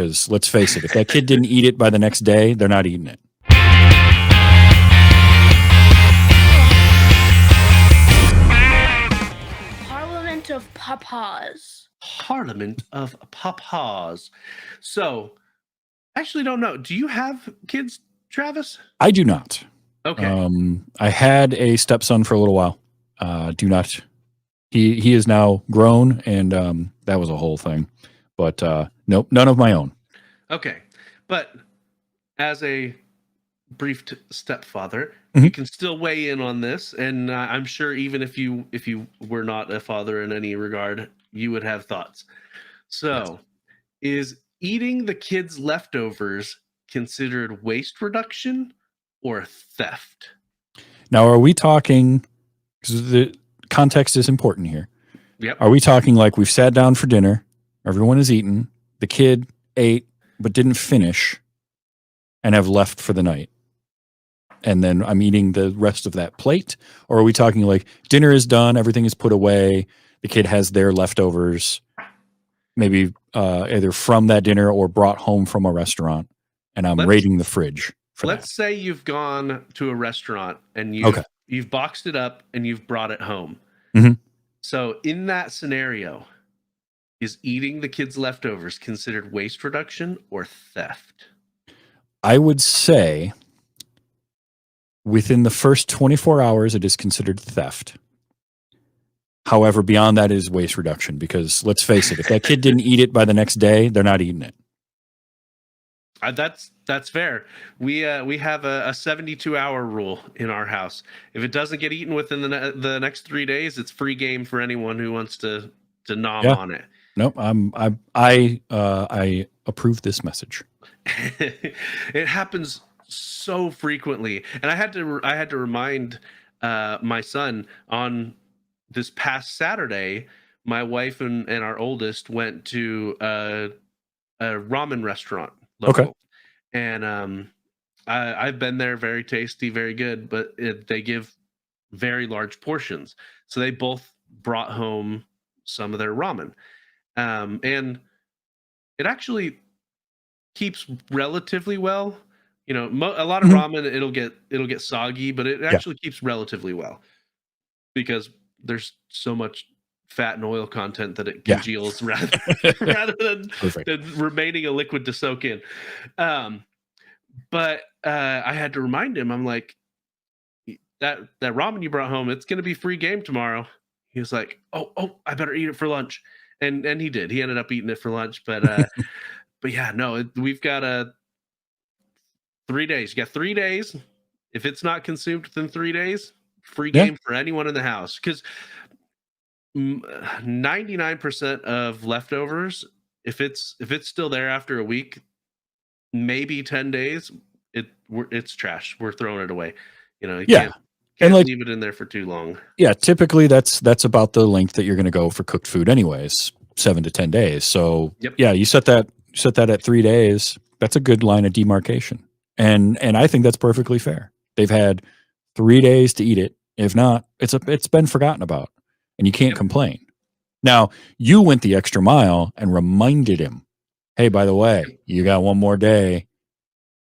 because let's face it, if that kid didn't eat it by the next day, they're not eating it. Parliament of Papas. Parliament of Papas. So, actually don't know. Do you have kids, Travis? I do not. Okay. I had a stepson for a little while. Do not. He is now grown, and that was a whole thing. But nope, none of my own. Okay. But as a briefed stepfather, Mhm. you can still weigh in on this, and I'm sure even if you were not a father in any regard, you would have thoughts. So, is eating the kids' leftovers considered waste reduction or theft? Now, are we talking? Because the context is important here. Yep. Are we talking like we've sat down for dinner, everyone has eaten, the kid ate but didn't finish, and have left for the night, and then I'm eating the rest of that plate? Or are we talking like dinner is done, everything is put away, the kid has their leftovers, maybe either from that dinner or brought home from a restaurant, and I'm raiding the fridge for that? Let's say you've gone to a restaurant and Okay. you've boxed it up and you've brought it home. Mhm. So in that scenario, is eating the kids' leftovers considered waste reduction or theft? I would say within the first 24 hours, it is considered theft. However, beyond that is waste reduction, because let's face it, if that kid didn't eat it by the next day, they're not eating it. That's fair. We have a 72-hour rule in our house. If it doesn't get eaten within the next 3 days, it's free game for anyone who wants to nom on it. Nope. I approve this message. It happens so frequently, and I had to remind my son on this past Saturday. My wife and our oldest went to a ramen restaurant local. Okay. And I've been there, very tasty, very good, but they give very large portions. So they both brought home some of their ramen, and it actually keeps relatively well. You know, a lot of ramen it'll get soggy, but it actually keeps relatively well because there's so much fat and oil content that it congeals rather than remaining a liquid to soak in. But I had to remind him. I'm like, that ramen you brought home, it's going to be free game tomorrow. He was like, oh, I better eat it for lunch, and he did. He ended up eating it for lunch, but but yeah, no, we've got 3 days. You got 3 days. If it's not consumed within 3 days, free game for anyone in the house. Because 99% of leftovers, if it's still there after a week, maybe 10 days, it's trash. We're throwing it away. You know, you can't leave it in there for too long. Yeah, typically that's about the length that you're going to go for cooked food anyways, 7 to 10 days. So yeah, you set that at 3 days. That's a good line of demarcation. And I think that's perfectly fair. They've had 3 days to eat it. If not, it's been forgotten about, and you can't complain. Now, you went the extra mile and reminded him, hey, by the way, you got one more day.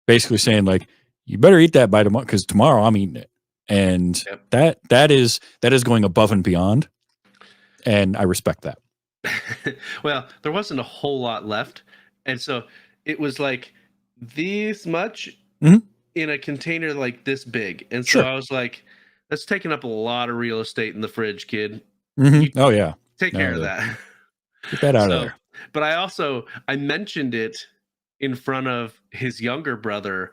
Basically saying like, you better eat that by tomorrow, because tomorrow I'm eating it. And that is going above and beyond. And I respect that. Well, there wasn't a whole lot left. And so it was like this much in a container like this big. And so I was like, that's taking up a lot of real estate in the fridge, kid. Oh yeah. Take care of that. Get that out of there. But I mentioned it in front of his younger brother,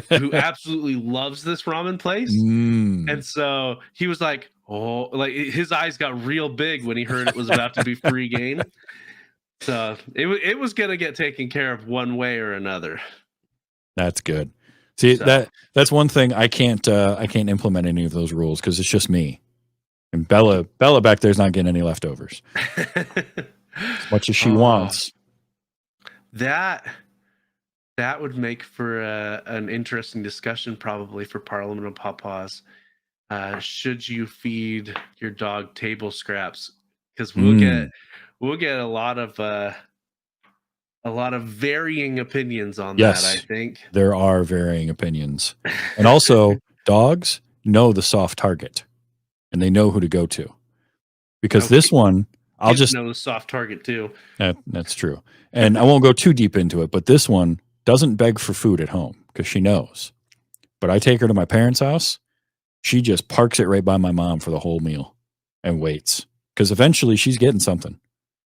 who absolutely loves this ramen place. And so he was like, oh, like his eyes got real big when he heard it was about to be free game. So it was going to get taken care of one way or another. That's good. See, that's one thing I can't implement any of those rules because it's just me. And Bella back there's not getting any leftovers. As much as she wants. That would make for an interesting discussion, probably, for Parliament of Papas. Should you feed your dog table scraps? Because we'll get a lot of a lot of varying opinions on that, I Yes, think. there are varying opinions. And also, dogs know the soft target and they know who to go to. Because Okay, this one, I'll kids just, know the soft target too. that's true. And I won't go too deep into it, but this one doesn't beg for food at home because she knows. But I take her to my parents' house. She just parks it right by my mom for the whole meal and waits because eventually she's getting something.